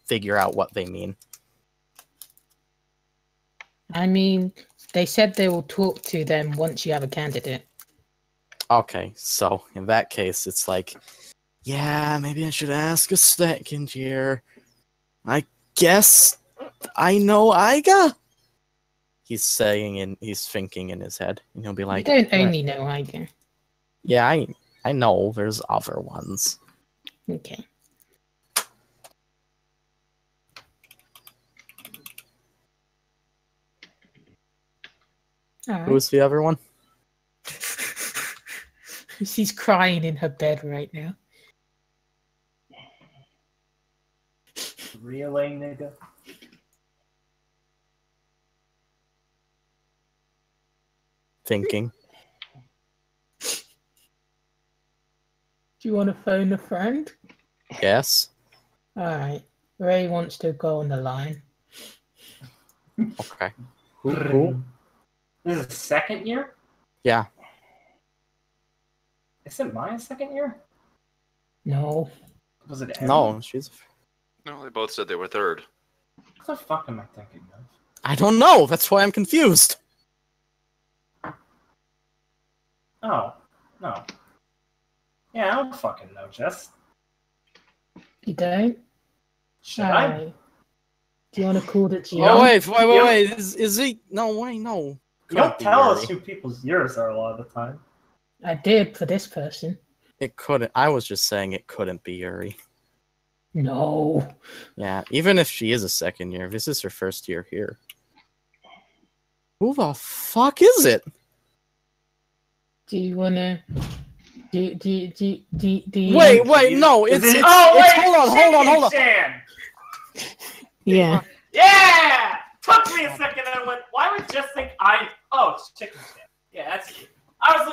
figure out what they mean. I mean, they said they will talk to them once you have a candidate. Okay, so in that case, it's like, yeah, maybe I should ask a second year. I guess I know Aiga. He's saying, and he's thinking in his head, and he'll be like, You don't only know Aiga. Yeah, I know. There's other ones. Okay. All right. Who's the other one? She's crying in her bed right now. Really, nigga? Thinking. Do you want to phone a friend? Yes. Alright. Ray wants to go on the line. Okay. Who? This is the second year? Yeah. Isn't mine a second year? No. Was it No, she's... No, they both said they were third. What the fuck am I thinking of? I don't know. That's why I'm confused. Oh, no. Yeah, I don't fucking know, Jess. You don't? Should I? Do you want to call the GM? Oh, wait. Is he... No, wait, no. You don't tell us who people's years are a lot of the time. I did for this person. It couldn't... I was just saying it couldn't be Yuri. No. Yeah, even if she is a second year, this is her first year here. Who the fuck is it? Do you want to... Do you... Wait, no, it's hold on. Yeah. Yeah! Took me a second, I went, why would Jess think oh, it's chicken shit. Yeah, that's cute. I was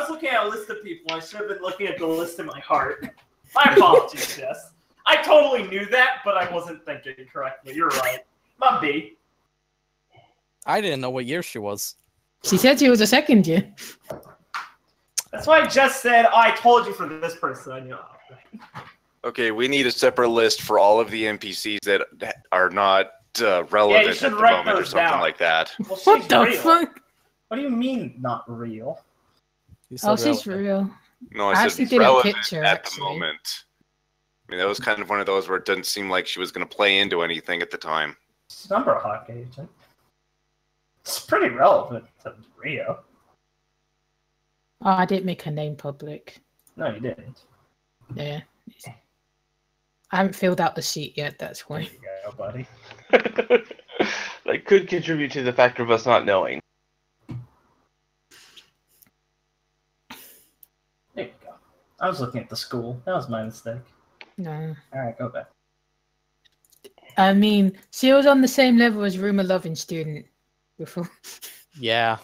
looking at a list of people. I should have been looking at the list in my heart. My apologies, Jess. I totally knew that, but I wasn't thinking correctly. You're right. My B. I didn't know what year she was. She said she was a second year. That's why I just said, I told you for this person. I knew. Okay, we need a separate list for all of the NPCs that are not relevant at the moment or something like that. Well, What the fuck? What do you mean, not real? Oh, she's real. No, I I actually said did a relevant picture, at actually. the moment. I mean, that was kind of one of those where it didn't seem like she was going to play into anything at the time. Number Hawk agent. It's pretty relevant to Rio. Oh, I didn't make her name public. No, you didn't. Yeah. I haven't filled out the sheet yet, that's why. There you go, buddy. That could contribute to the factor of us not knowing. There you go. I was looking at the school. That was my mistake. No. Alright, go back. I mean, she was on the same level as Rumor Loving Student before. Yeah.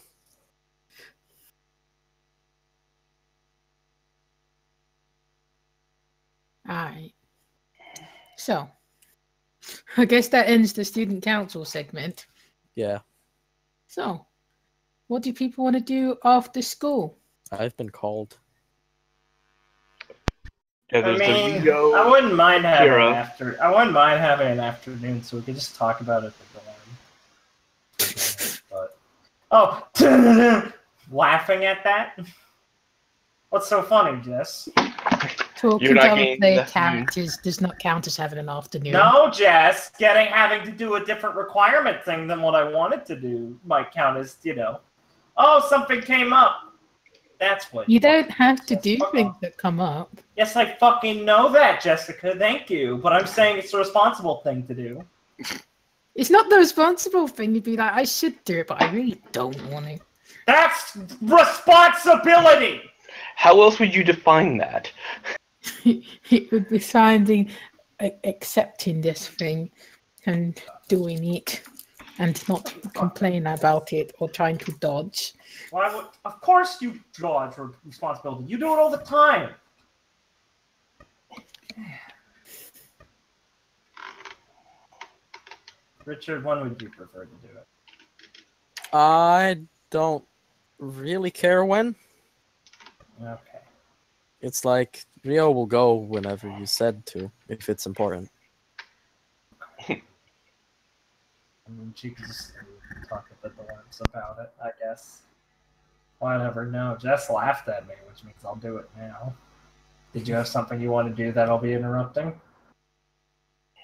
Alright. So, I guess that ends the student council segment. Yeah. So, what do people want to do after school? I've been called. Yeah, I there's the mean, Ringo. I wouldn't mind having Hero. an afternoon so we could just talk about it at the but laughing at that? What's so funny, Jess? Talking to other player characters does not count as having an afternoon. No, Jess. Having to do a different requirement thing than what I wanted to do might count as, oh, something came up. That's what. You don't have to do things that come up. Yes, I fucking know that, Jessica. Thank you. But I'm saying it's a responsible thing to do. It's not the responsible thing to be like, I should do it, but I really don't want to. That's responsibility! How else would you define that? It would be finding, accepting this thing and doing it and not complain about it or trying to dodge. Well, of course you dodge responsibility. You do it all the time. Richard, when would you prefer to do it? I don't really care when. Okay. It's like, Rio will go whenever you said to, if it's important. I mean, she could just talk to the dorms about it, I guess. Whatever. No, Jess laughed at me, which means I'll do it now. Did you have something you want to do that I'll be interrupting?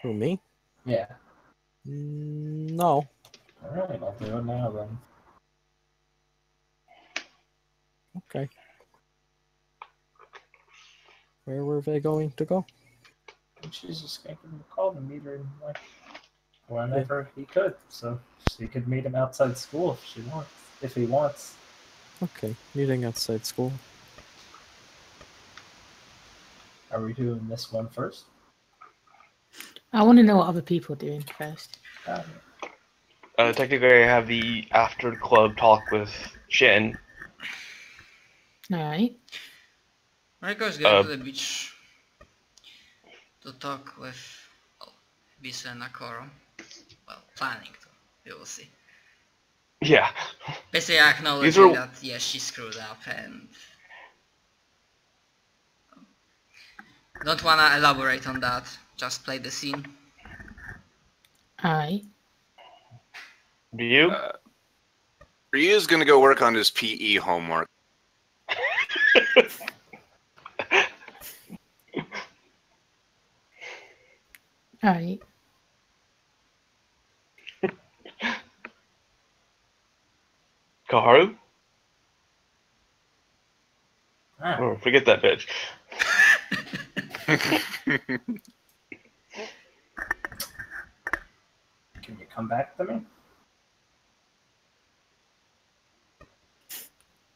Who, me? Yeah. No. Alright, I'll do it now then. Okay. Where were they going to go? And she's just going to call the meter like whenever he could, so she could meet him outside school if she wants, if he wants. Okay, meeting outside school. Are we doing this one first? I want to know what other people are doing first. Technically, I have the after club talk with Shin. Alright. Mariko's going to the beach to talk with Bisa and Nakoro. Well, planning to. We will see. Yeah. Basically acknowledging that, yes, she screwed up and... Don't wanna elaborate on that, just play the scene. Alright. Ryu? Ryu's gonna go work on his PE homework. Alright. Kaharu? Ah, Oh, forget that bitch. can you come back to me?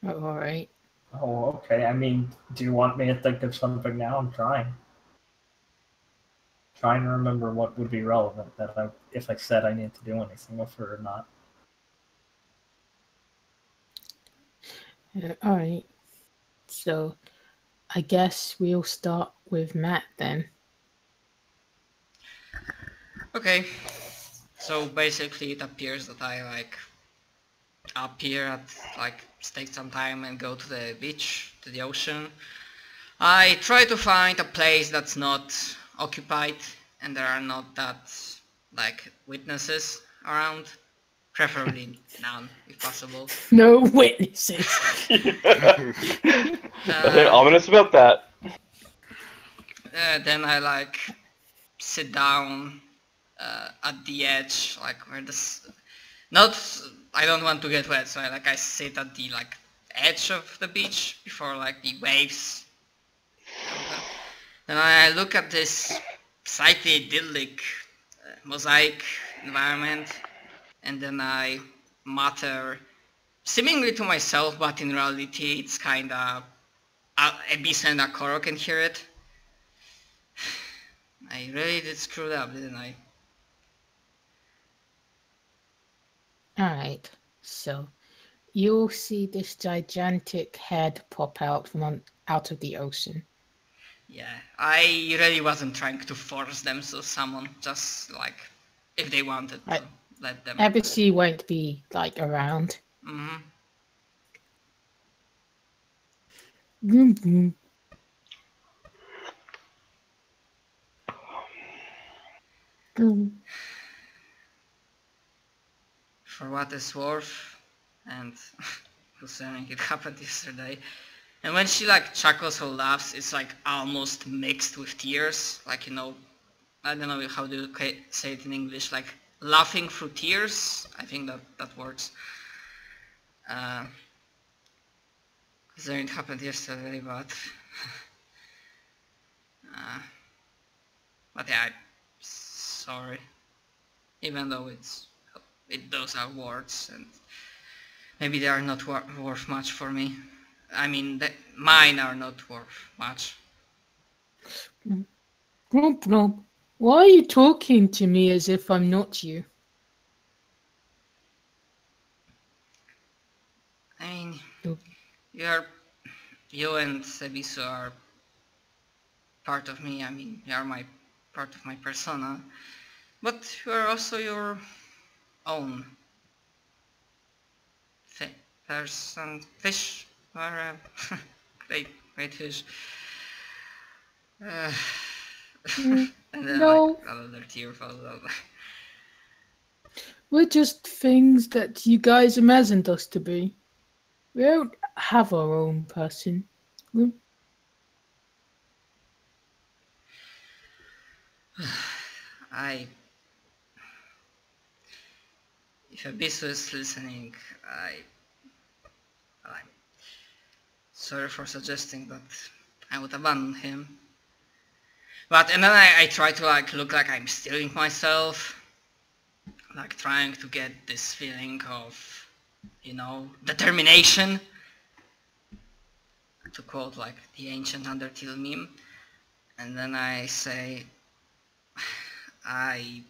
Oh, alright. Oh, okay. I mean, do you want me to think of something now? I'm trying. Trying to remember what would be relevant that if I said I need to do anything with her or not. Alright. So, I guess we'll start with Matt then. Okay. So basically it appears that I appear at take some time and go to the beach, to the ocean. I try to find a place that's not occupied and there are not that witnesses around. Preferably none, if possible. No witnesses. Nothing ominous about that. Then I sit down at the edge, where this. Not, I don't want to get wet, so I sit at the edge of the beach before the waves. Then I look at this slightly idyllic mosaic environment. And then I mutter, seemingly to myself, but in reality it's kinda... Abyss and Akoro can hear it. I really did screw up, didn't I? Alright, so you'll see this gigantic head pop out from out of the ocean. Yeah, I really wasn't trying to force them to summon, just if they wanted to. Let them. Obviously won't be around. Mm-hmm. Mm-hmm. For what it's worth, and considering it happened yesterday, and when she chuckles or laughs, it's almost mixed with tears, I don't know how do you say it in English, laughing through tears. I think that works. Considering it happened yesterday, but yeah, I'm sorry. Even though those are words, and maybe they are not worth much for me. I mean, mine are not worth much. Grump, grump. Why are you talking to me as if I'm not you? I mean, you and Sebisu are part of me. I mean, you are part of my persona, but you are also your own fish, or great fish. And then No. another tear falls out. We're just things that you guys imagined us to be. We don't have our own person. If Abyss is listening, I'm sorry for suggesting that I would abandon him. But, and then I try to like look like I'm stealing myself, like trying to get this feeling of, you know, determination, to quote like the ancient Undertale meme. And then I say, I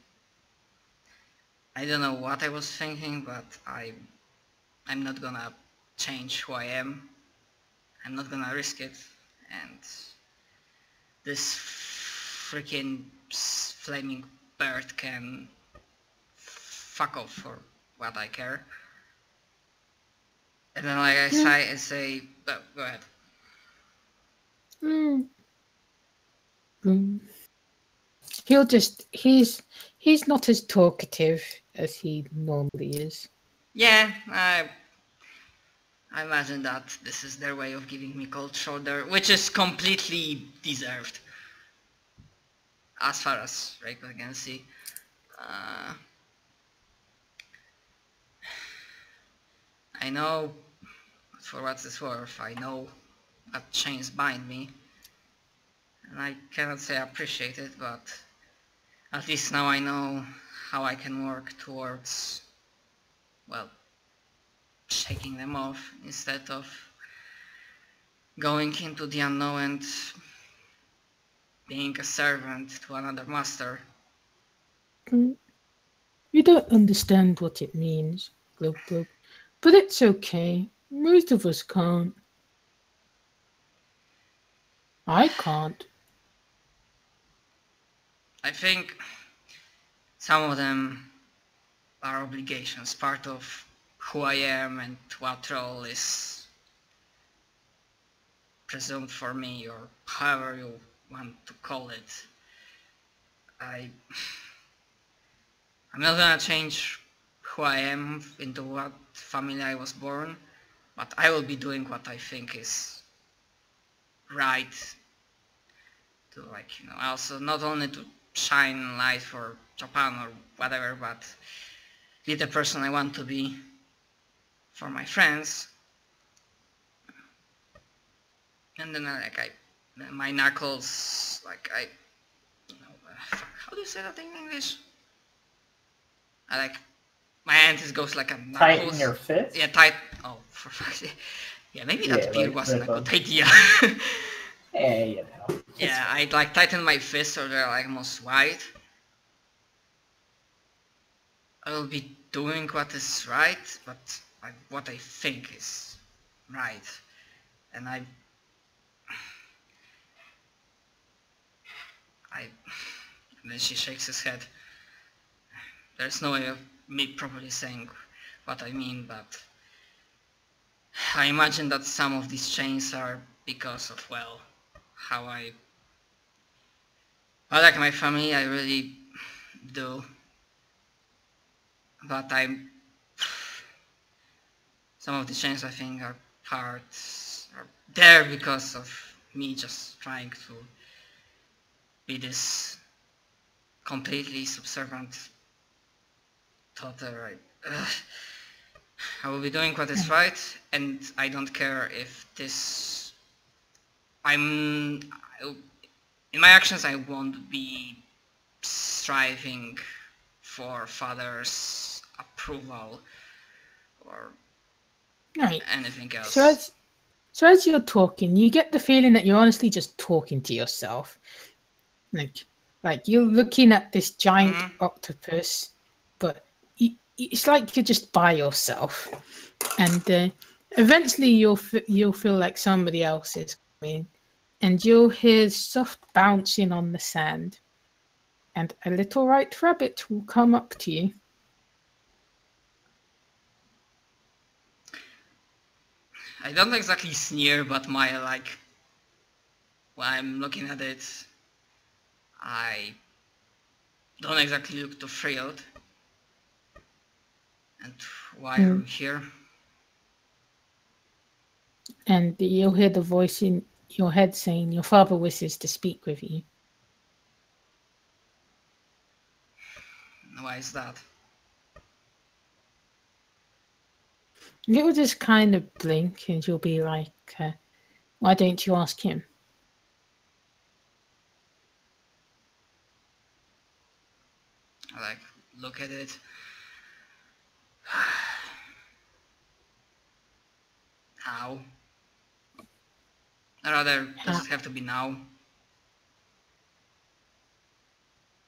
don't know what I was thinking, but I'm not gonna change who I am. I'm not gonna risk it, and this freaking flaming bird can fuck off for what I care. And then like I say, oh, go ahead. He's not as talkative as he normally is. Yeah, I imagine that this is their way of giving me cold shoulder, which is completely deserved. As far as Reiko can see. I know, for what it's worth, I know that chains bind me. And I cannot say I appreciate it, but at least now I know how I can work towards, well, shaking them off instead of going into the unknown and being a servant to another master. You don't understand what it means, Glub Glub. But it's okay. Most of us can't. I can't. I think some of them are obligations, part of who I am and what role is presumed for me, or however you want to call it. I'm not gonna change who I am into what family I was born, but I will be doing what I think is right to, like, you know, also not only to shine light for Japan or whatever, but be the person I want to be for my friends. And then my knuckles, like how do you say that in English? My hand goes like a knuckles. Tighten your fist? Yeah, tight. Oh, for fuck's sake. Yeah, maybe that beer like wasn't a good idea. Yeah, you know. Yeah, I like tighten my fists so they're like almost wide. I will be doing what is right, but what I think is right. And and then she shakes his head. There's no way of me properly saying what I mean, but I imagine that some of these chains are because of, well, how I like my family, I really do. But some of the chains I think are there because of me just trying to be this completely subservient daughter. I will be doing what is right, and I don't care if this... in my actions I won't be striving for father's approval or anything else. So as you're talking, you get the feeling that you're honestly just talking to yourself. Like you're looking at this giant octopus, but it's like you're just by yourself. And eventually you'll feel like somebody else is coming, and you'll hear soft bouncing on the sand, and a little white rabbit will come up to you. I don't exactly sneer, but when I'm looking at it, I don't exactly look too thrilled. And why are you here? And you'll hear the voice in your head saying, your father wishes to speak with you. Why is that? You'll just kind of blink and you'll be like, why don't you ask him? I like look at it. How? Or rather, does it have to be now?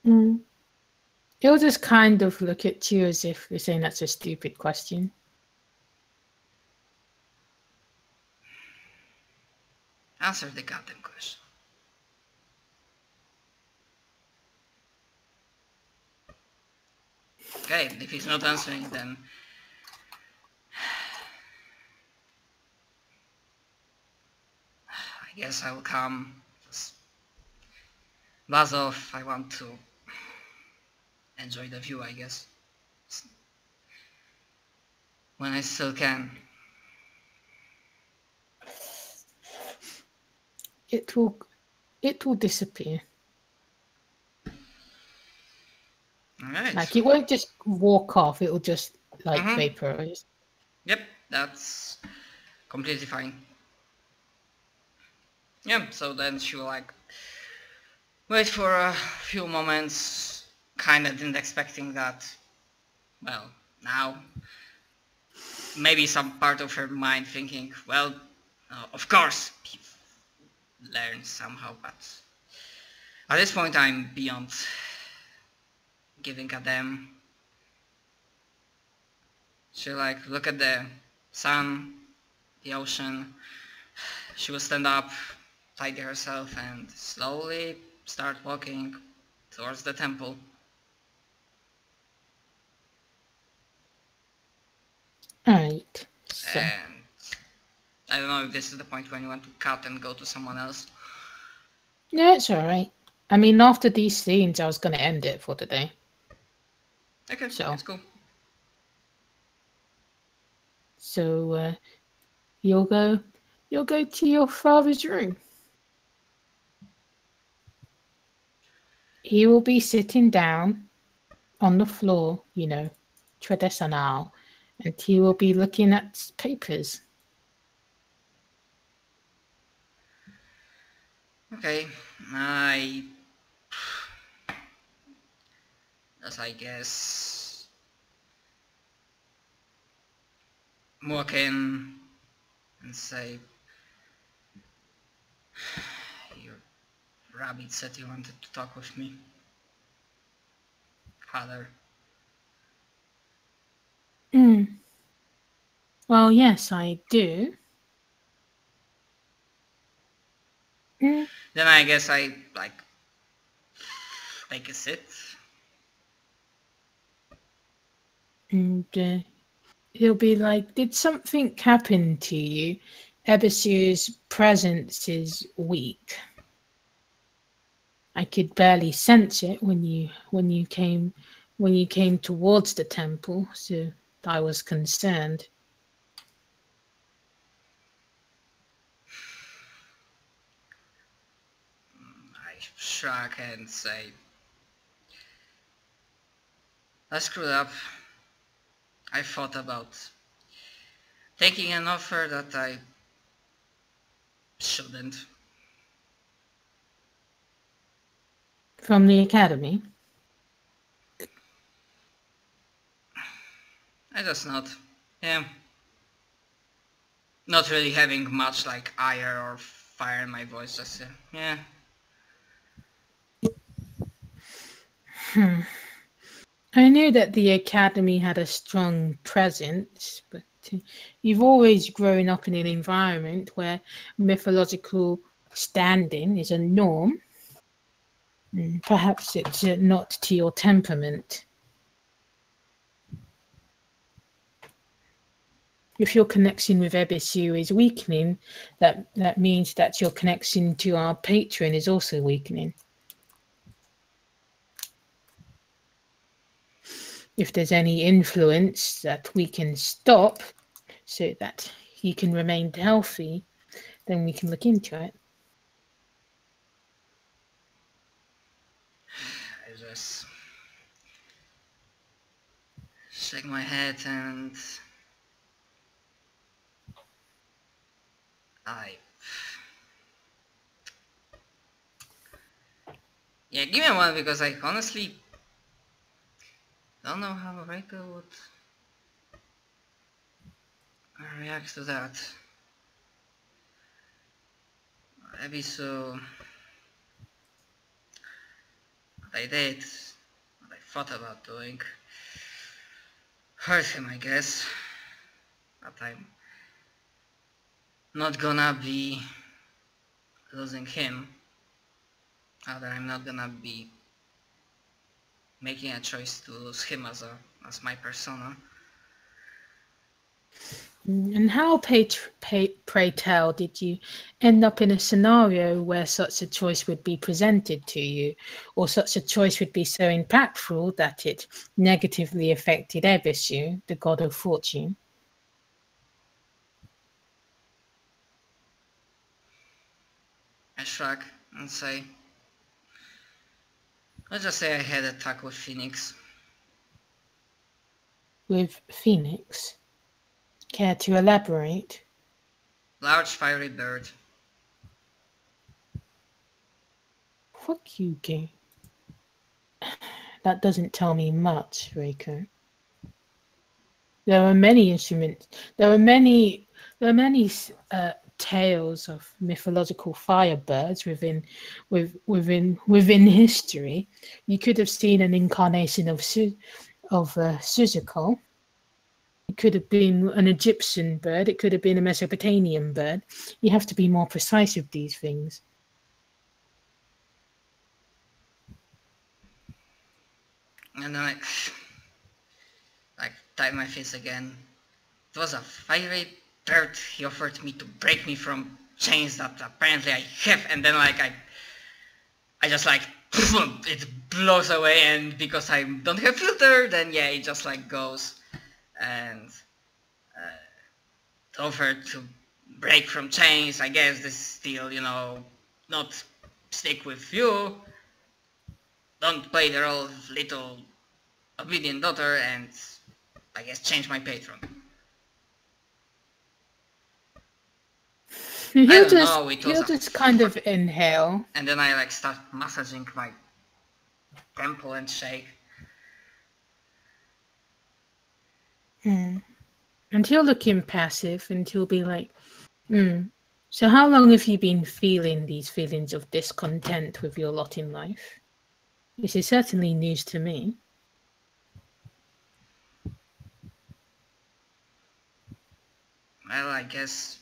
He'll just kind of look at you as if you're saying that's a stupid question. Answer the goddamn question. Okay, if he's not answering, then I guess I will come. Buzz off. I want to enjoy the view, I guess. When I still can. It will disappear. Alright. Like it won't just walk off, it will just like vaporize. Yep, that's completely fine. Yeah, so then she will like wait for a few moments, kinda didn't expecting that, well, now. Maybe some part of her mind thinking, well, of course, learn somehow, but at this point I'm beyond giving a damn. She like look at the sun, the ocean. She will stand up, tidy herself, and slowly start walking towards the temple. Alright. So. And I don't know if this is the point when you want to cut and go to someone else. Yeah, it's alright. I mean, after these scenes, I was going to end it for today. Okay, so that's cool. So you'll go to your father's room. He will be sitting down on the floor, you know, traditional, and he will be looking at papers. Okay, I guess walk in and say, your rabbit said you wanted to talk with me, father. Well, yes, I do. Then I guess I like take a sit. And he'll be like, did something happen to you? Ebisu's presence is weak. I could barely sense it when you came towards the temple, so I was concerned. I shrug and say, I screwed up. I thought about taking an offer that I shouldn't. From the academy? I just not. Yeah. Not really having much like ire or fire in my voice, just yeah. I knew that the academy had a strong presence, but you've always grown up in an environment where mythological standing is a norm. Perhaps it's not to your temperament. If your connection with Ebisu is weakening, that means that your connection to our patron is also weakening. if there's any influence that we can stop so that he can remain healthy, then we can look into it. I just shake my head and yeah, give me a moment because I honestly don't know how Reiko would react to that. Maybe so. What I did, what I thought about doing, hurt him, I guess. But I'm not gonna be losing him. Rather, I'm not gonna be making a choice to lose him as my persona. And how, pray tell, did you end up in a scenario where such a choice would be presented to you, or such a choice would be so impactful that it negatively affected Ebisu, the god of fortune? I shrug and say, let's just say I had a talk with Phoenix. With Phoenix? Care to elaborate? Large fiery bird. Fuck you, gay. That doesn't tell me much, Reiko. There are many instruments. There are many tales of mythological firebirds within history. You could have seen an incarnation of Suzuko. It could have been an Egyptian bird. It could have been a Mesopotamian bird. You have to be more precise with these things. And then I tied my face again. It was a fiery bird. He offered me to break me from chains that apparently I have, and then I just it blows away, and because I don't have filter, then yeah, it just goes. And offered to break from chains. I guess this still, not stick with you. Don't play the role of little obedient daughter, and I guess change my patron. He'll just kind of inhale. And then I start massaging my temple and shake. And he'll look impassive and he'll be like, so how long have you been feeling these feelings of discontent with your lot in life? This is certainly news to me. Well, I guess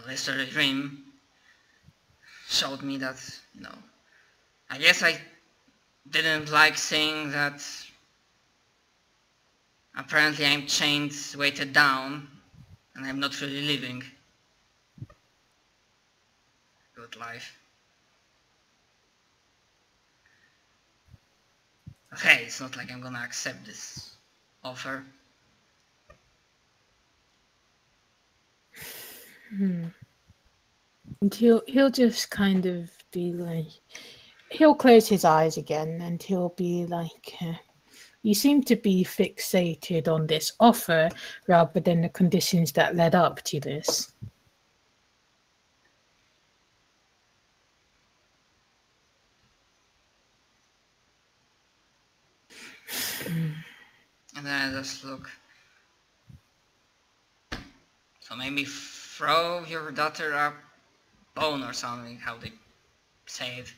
yesterday dream showed me that, I guess I didn't like saying that apparently I'm chained, weighted down, and I'm not really living a good life. Okay, it's not like I'm gonna accept this offer. And he'll just kind of be like, he'll close his eyes again and he'll be like, you seem to be fixated on this offer rather than the conditions that led up to this. And then I just look. So maybe throw your daughter a bone or something, how they say it.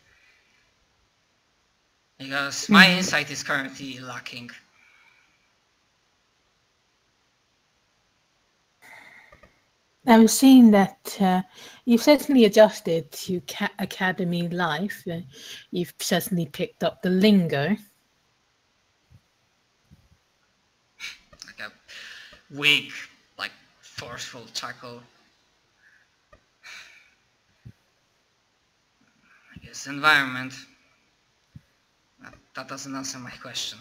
Because my insight is currently lacking. I'm seeing that you've certainly adjusted to academy life. You've certainly picked up the lingo. Like a weak, forceful chuckle. I Yes, environment. That doesn't answer my question.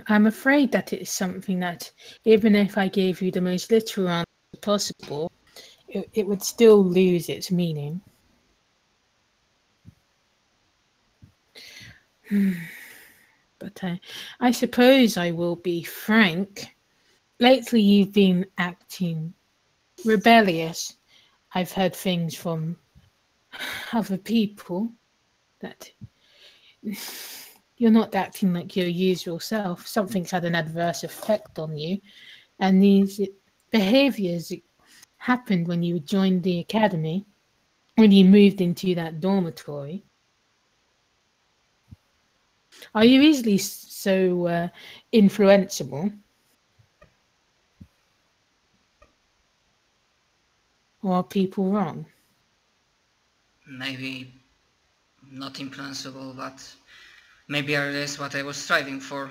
I'm afraid that it is something that, even if I gave you the most literal answer possible, it would still lose its meaning. But I suppose I will be frank. Lately you've been acting rebellious. I've heard things from other people that you're not acting like your usual self. Something's had an adverse effect on you. And these behaviors happened when you joined the academy, when you moved into that dormitory. Are you easily so influenceable? Or are people wrong? Maybe not influenceable, but maybe it is what I was striving for.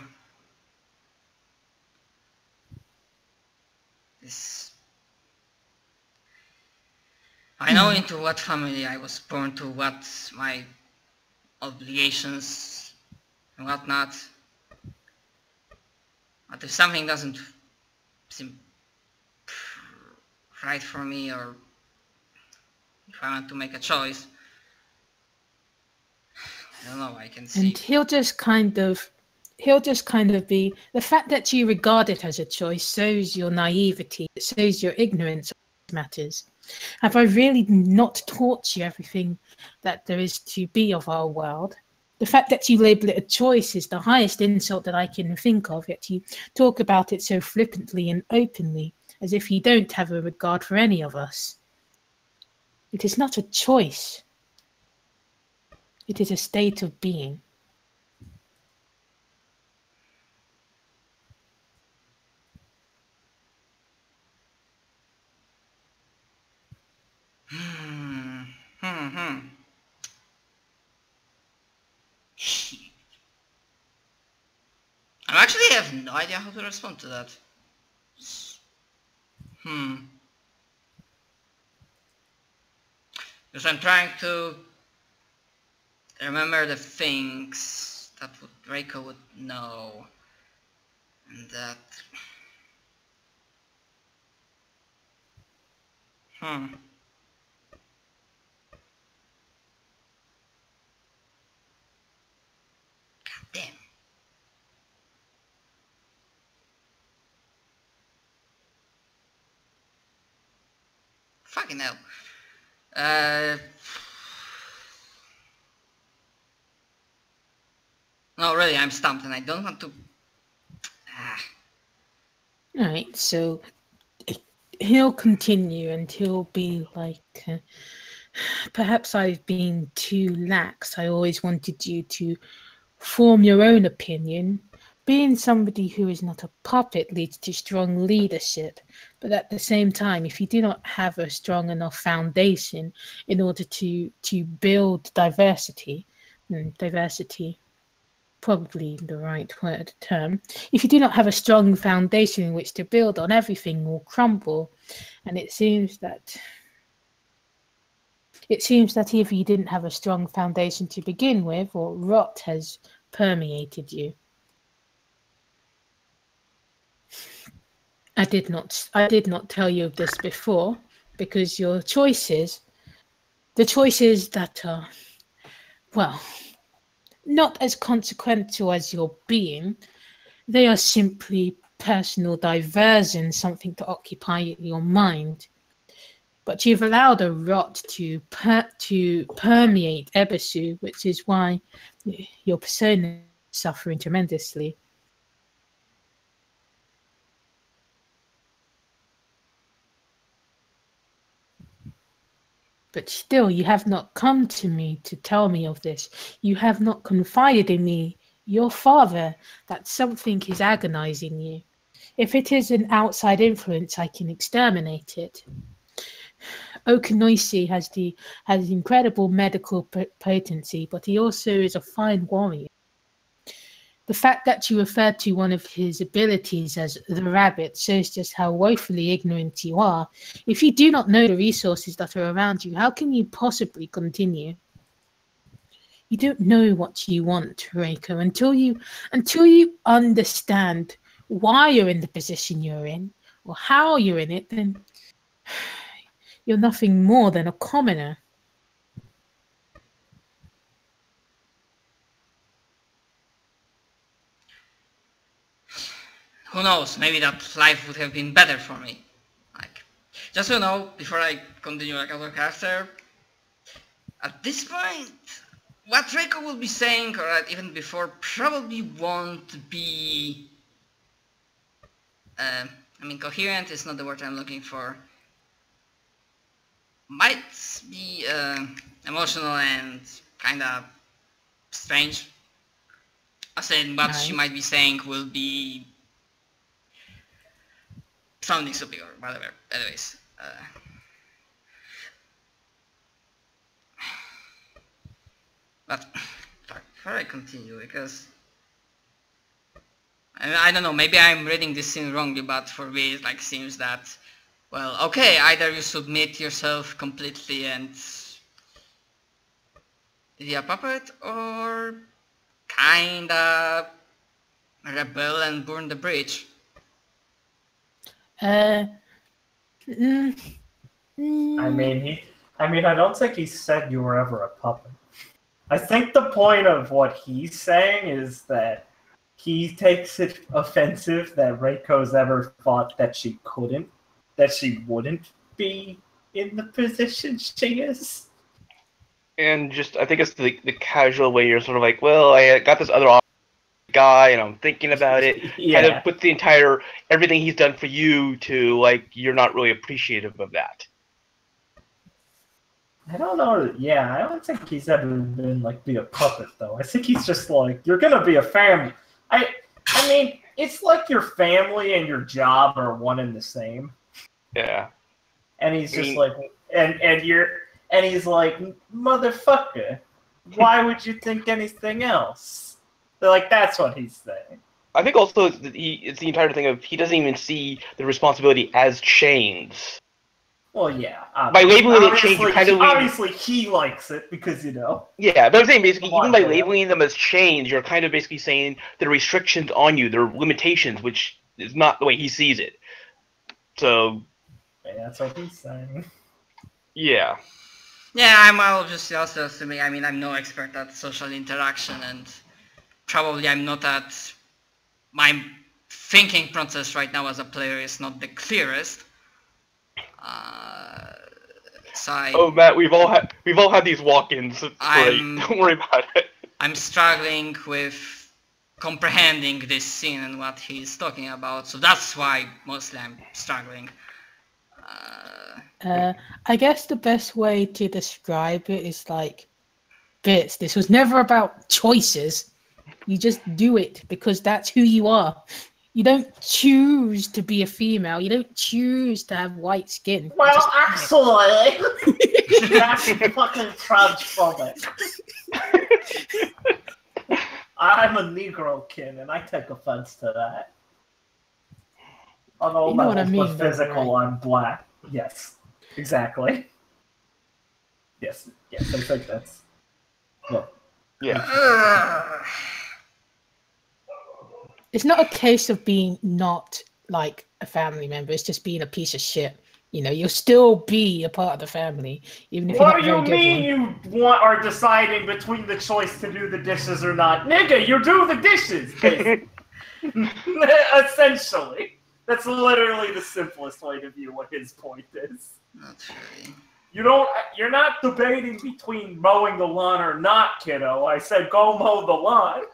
I know into what family I was born to, what my obligations and whatnot. But if something doesn't seem right for me, or if I want to make a choice, I don't know, I can see. And he'll just kind of be, the fact that you regard it as a choice shows your naivety, it shows your ignorance of these matters. Have I really not taught you everything that there is to be of our world? The fact that you label it a choice is the highest insult that I can think of, yet you talk about it so flippantly and openly, as if you don't have a regard for any of us. It is not a choice. It is a state of being. I actually have no idea how to respond to that. Because I'm trying to remember the things that Reiko would know. And that... God damn. Fucking hell. No, really, I'm stumped and I don't want to... Alright, so he'll continue and he'll be like, perhaps I've been too lax. I always wanted you to form your own opinion. Being somebody who is not a puppet leads to strong leadership, but at the same time, if you do not have a strong enough foundation in order to build diversity, probably the right term, if you do not have a strong foundation in which to build on, everything will crumble. And it seems that either you didn't have a strong foundation to begin with, or rot has permeated you. I did not tell you of this before, because your choices, the choices that are, well, not as consequential as your being, they are simply personal diversion, something to occupy your mind. But you've allowed a rot to permeate Ebisu, which is why your persona is suffering tremendously. But still, you have not come to me to tell me of this. You have not confided in me, your father, that something is agonizing you. If it is an outside influence, I can exterminate it. Okanoishi has incredible medical potency, but he also is a fine warrior. The fact that you referred to one of his abilities as the rabbit shows just how woefully ignorant you are. If you do not know the resources that are around you, how can you possibly continue? You don't know what you want, Reiko, until you understand why you're in the position you're in, or how you're in it, then you're nothing more than a commoner. Who knows, maybe that life would have been better for me. Like, just so you know, before I continue like other character, at this point, what Reiko will be saying, or even before, probably won't be... I mean, coherent is not the word I'm looking for. Might be emotional and kinda strange. I said what she might be saying will be sounding superior, whatever. Anyways. But before I continue, because I don't know, maybe I'm reading this scene wrongly, but for me it like seems that, well, okay, either you submit yourself completely and be a puppet, or kinda rebel and burn the bridge. I mean, I don't think he said you were ever a puppet. I think the point of what he's saying is that he takes it offensive that Reiko's ever thought that she wouldn't be in the position she is. And just, I think it's the casual way you're sort of like, well, I got this other guy and I'm thinking about it. Yeah. Kind of puts the entire, everything he's done for you to, like, you're not really appreciative of that. I don't know. Yeah, I don't think he's ever been like be a puppet though. I think he's just like, you're gonna be a family. I mean, it's like your family and your job are one and the same. Yeah. And he's just like, and he's like, motherfucker, why would you think anything else? They're like, that's what he's saying. I think also it's the entire thing of he doesn't even see the responsibility as chains. Well, yeah. By labeling it chains, you kind of obviously he likes it because, you know. Yeah, but I'm saying basically, even by labeling them as chains, you're kind of basically saying there are restrictions on you, there are limitations, which is not the way he sees it. So. Yeah, that's what he's saying. Yeah. Yeah, I'm obviously also assuming, I mean, I'm no expert at social interaction, and probably I'm not at... My thinking process right now as a player is not the clearest. Oh, Matt, we've all had these walk-ins. Don't worry about it. I'm struggling with comprehending this scene and what he's talking about, so that's why mostly I'm struggling. I guess the best way to describe it is like, Bits, this was never about choices. You just do it because that's who you are. You don't choose to be a female. You don't choose to have white skin. Well, actually, that's fucking transphobic. I'm a Negro kid, and I take offense to that. On all you know levels, what I mean, but physical, right? I'm black. Yes, exactly. Yes, I think that's... Well, yeah. It's not a case of being not like a family member. It's just being a piece of shit. You know, you'll still be a part of the family, even if what you're do not you very mean you are deciding between the choice to do the dishes or not? Nigga, you do the dishes, basically. Essentially. That's literally the simplest way to view what his point is. Not really. You're not debating between mowing the lawn or not, kiddo. I said go mow the lawn.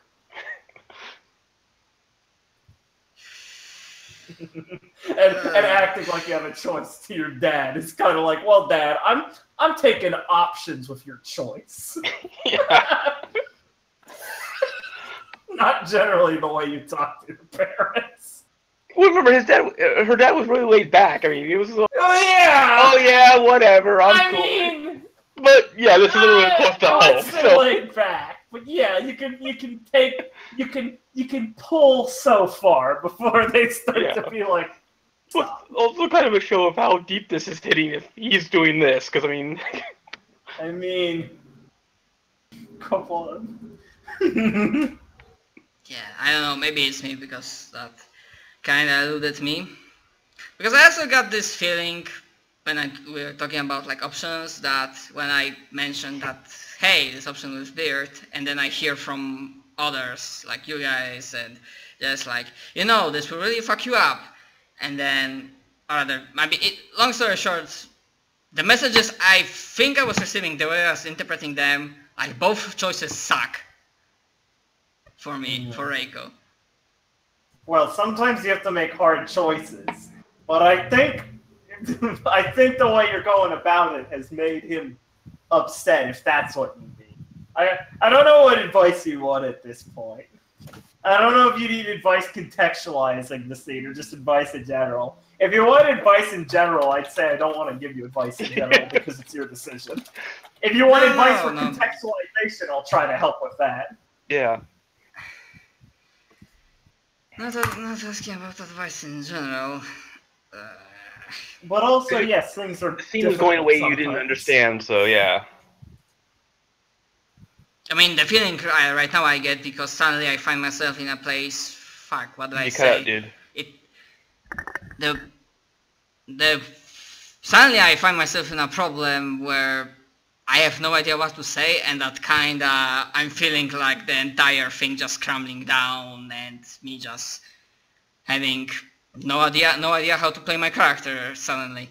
and acting like you have a choice to your dad. It's kind of like, well, Dad, I'm taking options with your choice. Not generally the way you talk to your parents. Well, remember, her dad was really laid back. I mean, he was like, oh yeah, whatever, I'm cool. mean, but yeah, this is a little bit close to home. So laid back. But yeah, you can pull so far before they start to be like. Well, also kind of a show of how deep this is hitting if he's doing this, because I mean. Come on. Yeah, I don't know, maybe it's me because that kinda eluded me. Because I also got this feeling when we were talking about like options, that when I mentioned that, hey, this option was weird, and then I hear from others, like you guys, and just like, this will really fuck you up. And then, long story short, the messages I think I was receiving, the way I was interpreting them, like both choices suck. For me, for Reiko. Well, sometimes you have to make hard choices, but I think the way you're going about it has made him upset, if that's what you mean. I don't know what advice you want at this point. I don't know if you need advice contextualizing the scene or just advice in general. If you want advice in general, I'd say I don't want to give you advice in general because it's your decision. If you want advice for contextualization, I'll try to help with that. Yeah. Not asking about advice in general. But also, yes, things are. The scene was going away you didn't understand, so yeah. I mean, the feeling right now I get because suddenly I find myself in a place. Fuck, what do I say? You cut out, dude. Suddenly I find myself in a problem where I have no idea what to say, and that kinda I'm feeling like the entire thing just crumbling down, and me just having no idea how to play my character suddenly.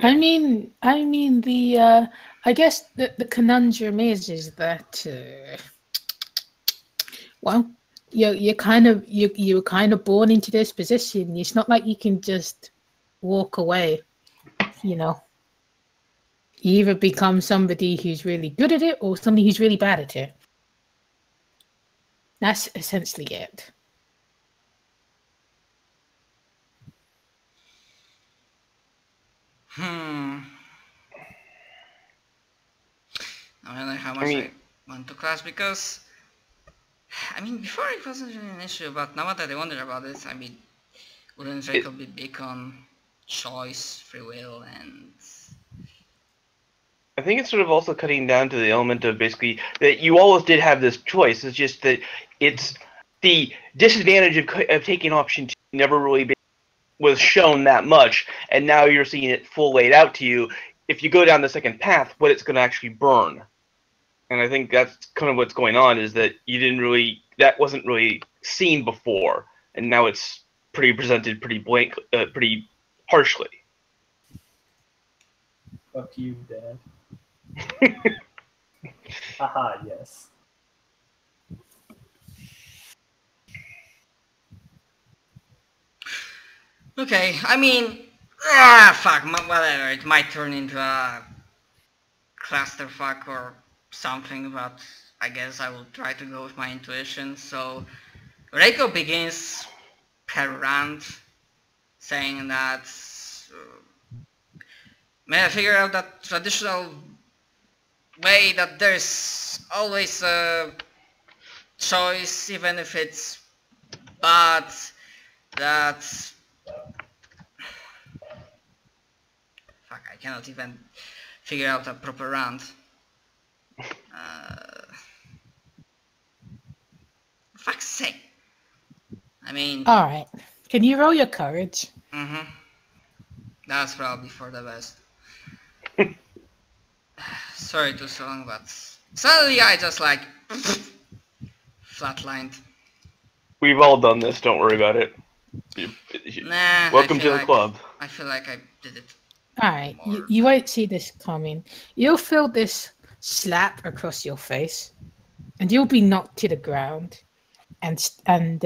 I mean, I guess the conundrum is that, well, you're kind of born into this position. It's not like you can just walk away. You either become somebody who's really good at it or somebody who's really bad at it. That's essentially it. I don't know how much I want to class, because before it wasn't really an issue, but now that I wonder about it, wouldn't Reiko be big on choice, free will, and... I think it's sort of also cutting down to the element of basically that you always did have this choice. It's just that it's the disadvantage of taking option 2 never really was shown that much, and now you're seeing it full laid out to you. If you go down the second path, what it's going to actually burn. And I think that's kind of what's going on, is that that wasn't really seen before, and now it's presented pretty pretty harshly. Fuck you, Dad. Haha, yes. Okay, fuck, whatever, it might turn into a clusterfuck or something, but I guess I will try to go with my intuition. So, Reiko begins her rant saying that may I figure out that traditional way that there's always a choice, even if it's bad, that... Fuck, I cannot even figure out a proper rant. Fuck's sake. Alright. Can you roll your courage? That's probably for the best. Sorry too so long, but suddenly I just like flatlined. We've all done this, don't worry about it. Nah, welcome to the club. I feel like I did it. Alright, you won't see this coming. You'll feel this slap across your face, and you'll be knocked to the ground. And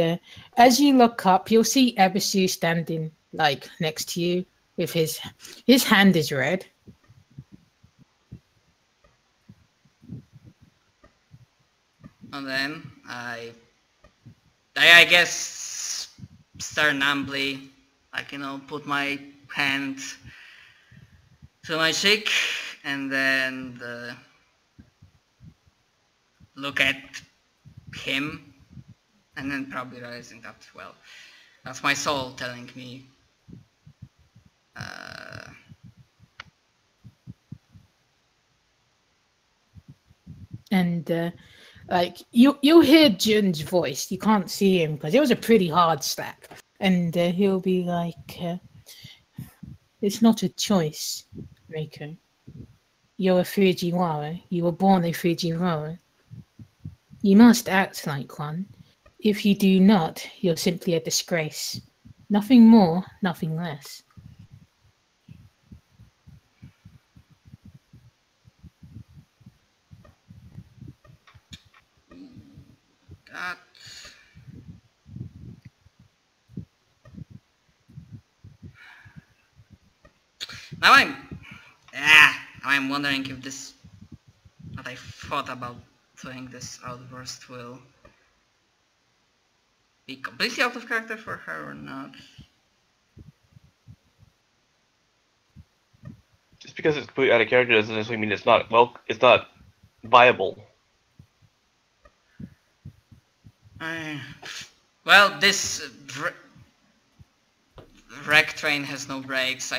as you look up, you'll see Ebisu standing like next to you with his hand is red. And then I guess start numbly, put my hand to my cheek, and then look at him, and then probably realizing that, well, that's my soul telling me. And like you hear Jun's voice. You can't see him because it was a pretty hard slap. And he'll be like, "It's not a choice, Reiko. You're a Fujiwara. You were born a Fujiwara. You must act like one. If you do not, you're simply a disgrace. Nothing more, nothing less." That... Now I'm wondering if this, what I thought about doing this outburst will be completely out of character for her or not. Just because it's completely out of character doesn't necessarily mean it's not viable. Well, this wreck train has no brakes.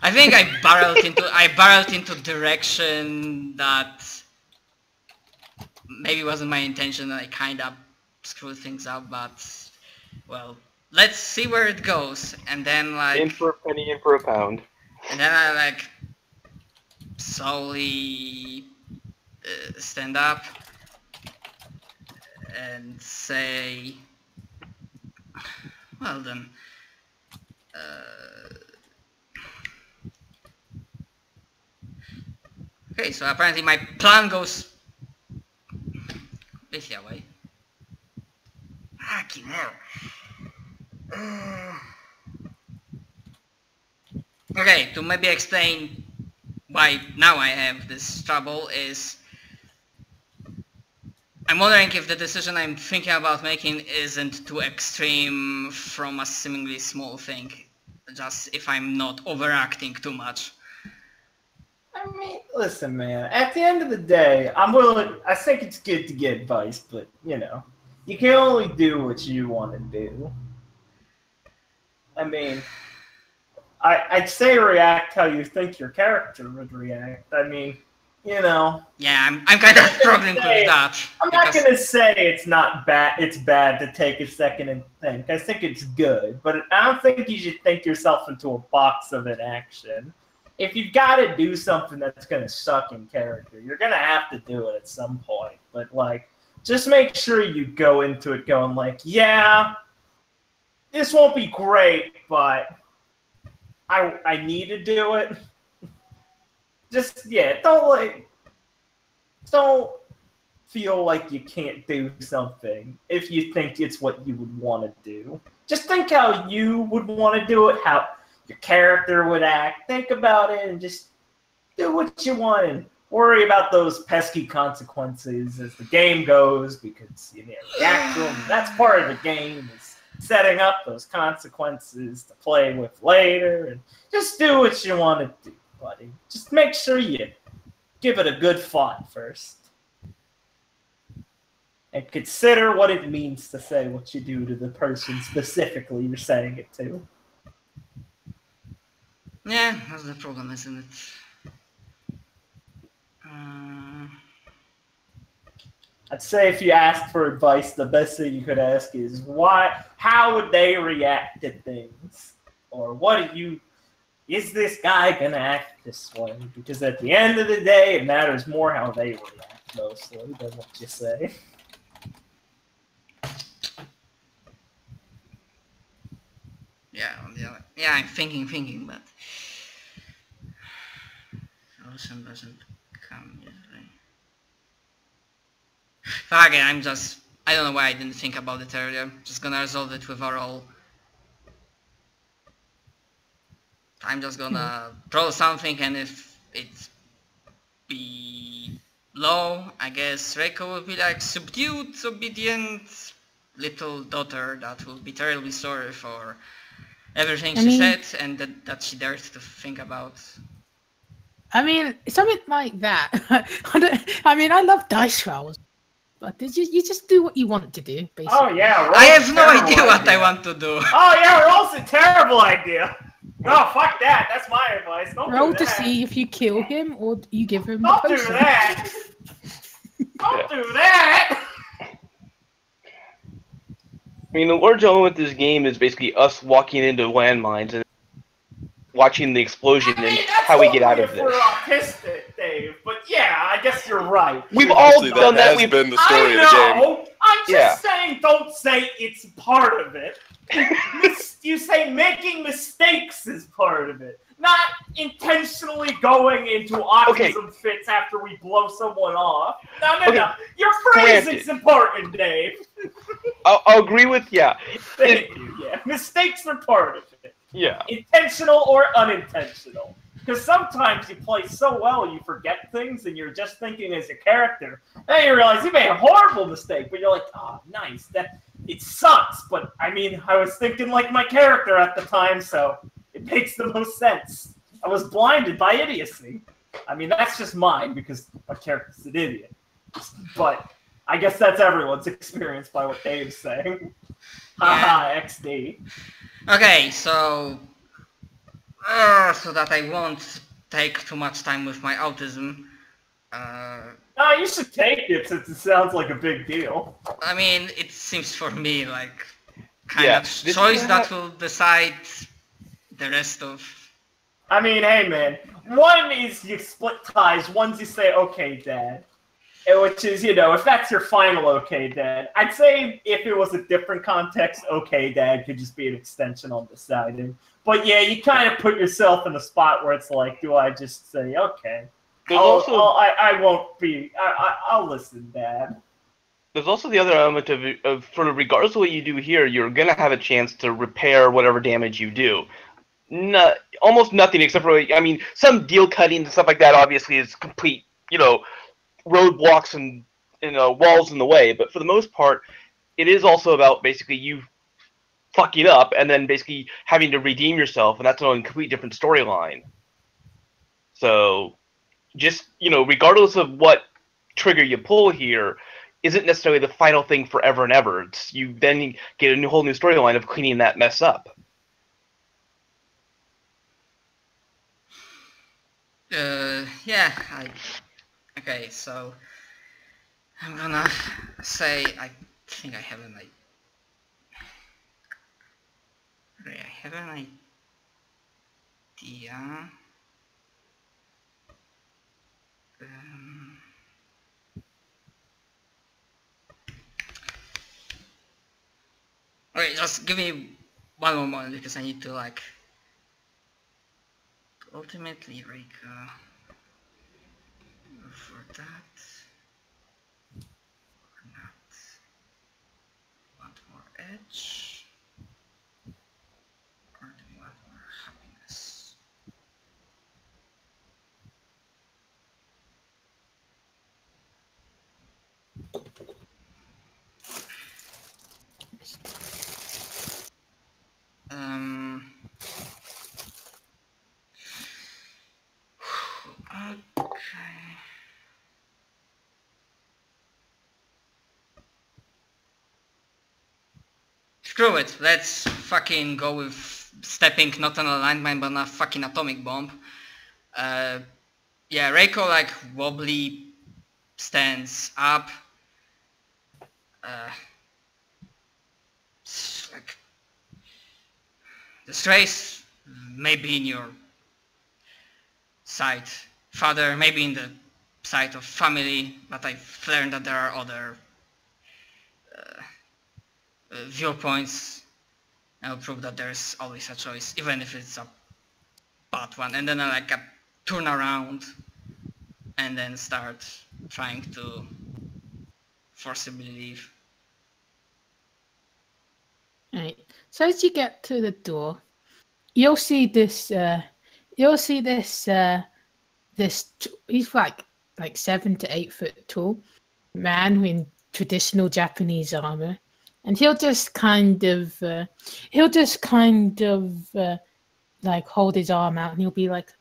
I think I barreled into direction that maybe wasn't my intention. I kind of screwed things up, but well, let's see where it goes. And then In for a penny, in for a pound. And then I like slowly stand up and say, well then, okay, so apparently my plan goes completely away. Fucking hell. Okay, to maybe explain why now I have this trouble is I'm wondering if the decision I'm thinking about making isn't too extreme from a seemingly small thing. Just if I'm not overacting too much. I mean, listen, man. At the end of the day, I think it's good to get advice, but you know, you can only do what you want to do. I mean, I'd say react how you think your character would react. I mean, you know. Yeah, I'm kind of struggling with that. I'm not gonna say it's not bad. It's bad to take a second and think. I think it's good, but I don't think you should think yourself into a box of inaction. If you've got to do something that's gonna suck in character, you're gonna have to do it at some point. But like, just make sure you go into it going like, yeah, this won't be great, but I need to do it. Just don't feel like you can't do something if you think it's what you would want to do. Just think how you would want to do it, how your character would act. Think about it and just do what you want and worry about those pesky consequences as the game goes, because you react to them. That's part of the game, is setting up those consequences to play with later, and just do what you want to do, buddy. Just make sure you give it a good thought first. And consider what it means to say what you do to the person specifically you're saying it to. Yeah, that's the problem, isn't it? I'd say if you ask for advice, the best thing you could ask is how would they react to things? Or is this guy gonna act this way? Because at the end of the day, it matters more how they react mostly than what you say. Yeah, I'm thinking, but solution doesn't come easily. Fuck it, I don't know why I didn't think about it earlier. Just gonna resolve it with oral. I'm just gonna throw something, and if it be low, I guess Reiko will be like subdued, obedient little daughter that will be terribly sorry for everything she said and that she dared to think about. I mean, something like that. I love dice rolls, but you just do what you want to do, basically. Oh yeah, I have no idea what I want to do. Oh yeah, roll's a terrible idea. No, fuck that. That's my advice. Don't Roll do to that. see if you kill him or you give him Don't the do potion. that. Don't do that. I mean, the large element of this game is basically us walking into landmines and watching the explosion and how we get out of If this. we're autistic, Dave, but yeah, I guess you're right. We've all Actually, done that. has been the story I of the game. know. I'm just saying, don't say it's part of it. You say making mistakes is part of it, not intentionally going into autism fits after we blow someone off. No. Your phrasing's important, Dave. I'll agree with Thank you. Yeah, mistakes are part of it. Yeah. Intentional or unintentional. Because sometimes you play so well you forget things and you're just thinking as a character. Then you realize you made a horrible mistake, but you're like, oh, nice. It sucks, but I mean, I was thinking like my character at the time, so it makes the most sense. I was blinded by idiocy. I mean, that's just mine because my character's an idiot. But I guess that's everyone's experience by what Dave's saying. Haha, XD. Okay, so that I won't take too much time with my autism. No, you should take it since it sounds like a big deal. I mean, it seems for me like kind of choice that will decide the rest of. I mean, hey man, one is you split ties, one's you say, okay, Dad. Which is, if that's your final okay, Dad. I'd say if it was a different context, okay, Dad could just be an extension on deciding. But yeah, you kind of put yourself in a spot where it's like, do I just say, okay? I'll listen, Dad. There's also the other element of sort of regardless of what you do here, you're going to have a chance to repair whatever damage you do. Almost nothing except for, some deal cutting and stuff like that obviously is complete, roadblocks and walls in the way. But for the most part, it is also about basically you fucking up and then basically having to redeem yourself, and that's a completely different storyline. So just, regardless of what trigger you pull here, isn't necessarily the final thing forever and ever. You then get a whole new storyline of cleaning that mess up. Okay, so I'm gonna say I think I have an idea. Okay, just give me one more moment because I need to ultimately go for that or not. Want more edge or do you want more happiness? Okay. Screw it, let's fucking go with stepping not on a landmine but on a fucking atomic bomb. Yeah, Reiko wobbly stands up. Disgrace may be in your sight, father, maybe in the sight of family, but I've learned that there are other viewpoints. I'll prove that there's always a choice, even if it's a bad one. And then I turn around and then start trying to forcibly leave. Right. So as you get to the door, you'll see this. He's like 7 to 8 foot tall man in traditional Japanese armor, and he'll just kind of hold his arm out, and he'll be like,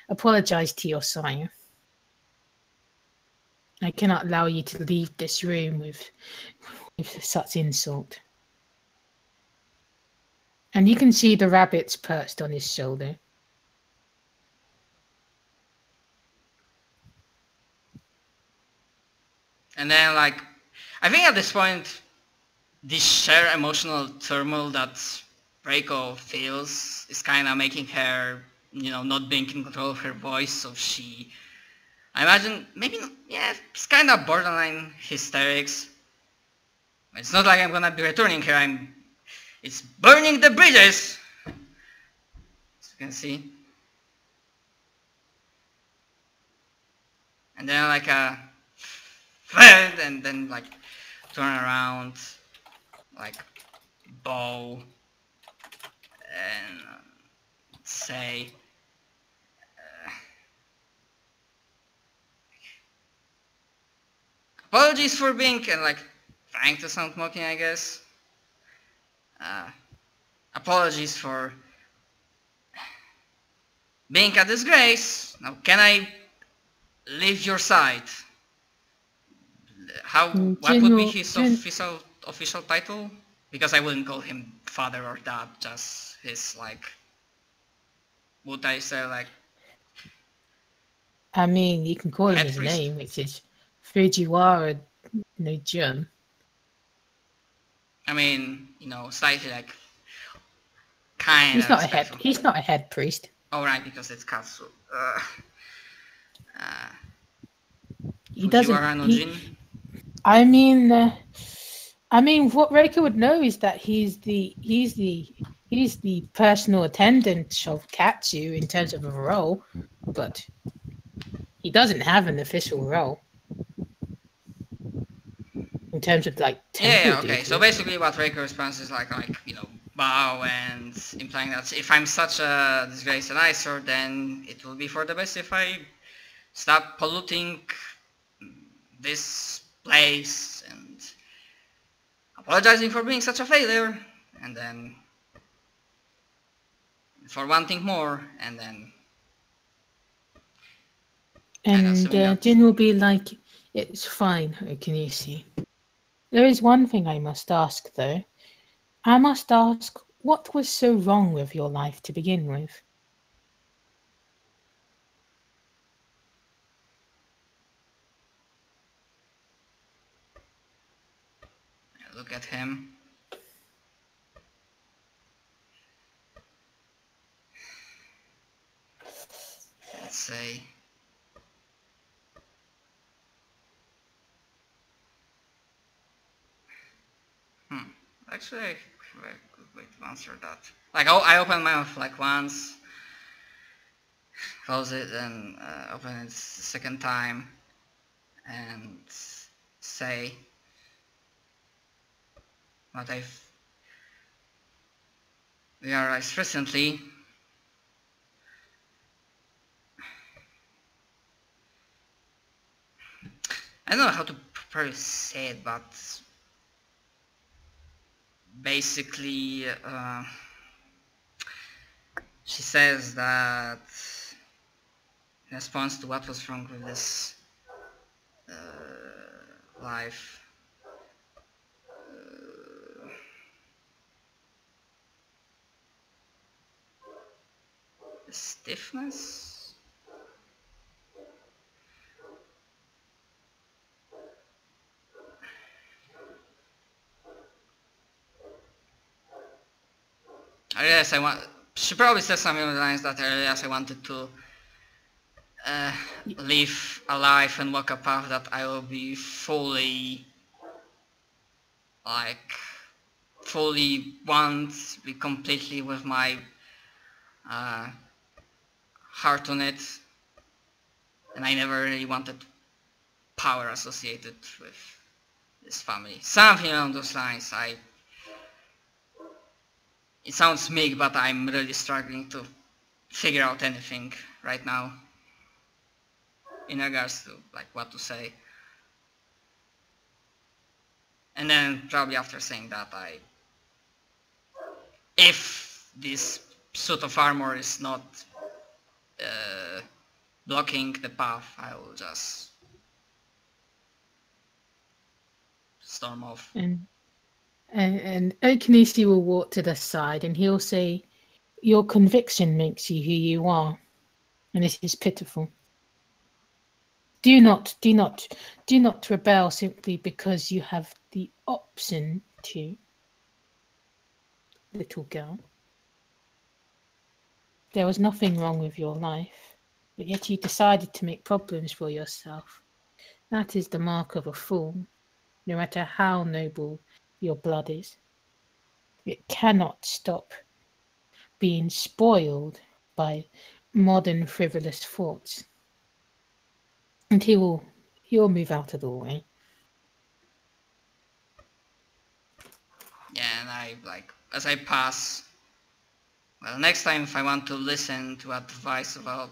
apologize to your sire. I cannot allow you to leave this room with such insult. And you can see the rabbits perched on his shoulder. And then, like, I think at this point, this shared emotional turmoil that Reiko feels is kind of making her, you know, not being in control of her voice, so she, I imagine, maybe, yeah, it's kind of borderline hysterics. It's not like I'm gonna be returning here, it's burning the bridges! As you can see. And then like and then like turn around, like bow, and say, apologies for being, and like trying to sound mocking, I guess. Apologies for being a disgrace. Now can I leave your side? What would be his official title? Because I wouldn't call him father or dad, just his, like, would I say, like... I mean, you can call him his priest? name, which is Fujiwara no Jun. I mean, you know, slightly, like, kind He's of not respectful. he's not a head priest. Oh, right, because it's Katsu. He doesn't... Fujiwara no Jin? I mean, what Reiko would know is that he's the personal attendant of Katsu in terms of a role, but he doesn't have an official role in terms of like. Yeah, okay. So basically, what Reiko responds is like you know, bow and implying that if I'm such a disgrace and eyesore, then it will be for the best if I stop polluting this place and apologizing for being such a failure, and then for wanting more, and then Jin will be like, "It's fine, Okunishi. There is one thing I must ask, though. I must ask, what was so wrong with your life to begin with?" Look at him. Let's say. Actually, I have a good way to answer that. Like, I open my mouth like once, close it, and open it the second time, and say what I've realized recently. I don't know how to properly say it, but basically she says that in response to what was wrong with this life, the stiffness. I realize she probably said something along the lines that I realized I wanted to live a life and walk a path that I will be fully be completely with my heart on it, and I never really wanted power associated with this family. Something along those lines. It sounds meek, but I'm really struggling to figure out anything right now in regards to like what to say. And then probably after saying that, if this suit of armor is not blocking the path, I will just storm off. And Okinishi will walk to the side and he'll say, "Your conviction makes you who you are, and it is pitiful. Do not rebel simply because you have the option to, little girl. There was nothing wrong with your life, but yet you decided to make problems for yourself. That is the mark of a fool, no matter how noble your blood is. It cannot stop being spoiled by modern frivolous thoughts." And he'll move out of the way. Yeah, and I as I pass. Well, next time if I want to listen to advice about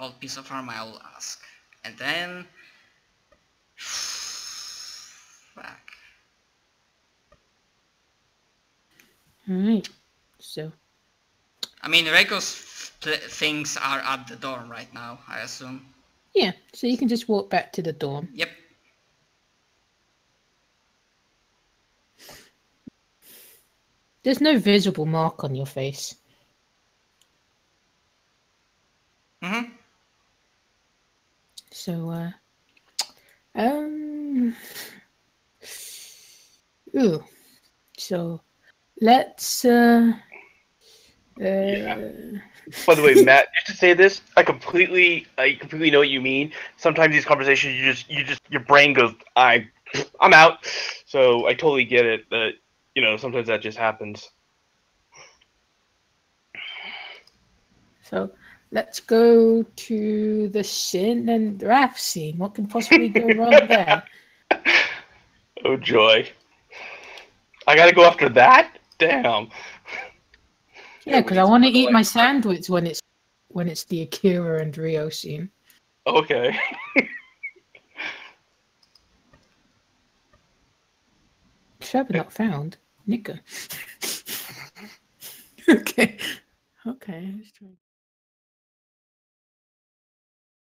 old piece of armor, I will ask. And then, fuck. All right. So. I mean, Reiko's things are at the dorm right now, I assume. Yeah, so you can just walk back to the dorm. Yep. There's no visible mark on your face. Mm-hmm. So, ooh. So, let's, Yeah. By the way, Matt, just to say this, I completely know what you mean. Sometimes these conversations, your brain goes, I'm out. So I totally get it. But sometimes that just happens. So let's go to the Shin and Raph scene. What can possibly go wrong there? Oh joy! I gotta go after that. Damn. Yeah, because I want to eat my sandwich when it's the Akira and Rio scene. Okay. Trevor not found. Nika. Okay. Okay. Let's try.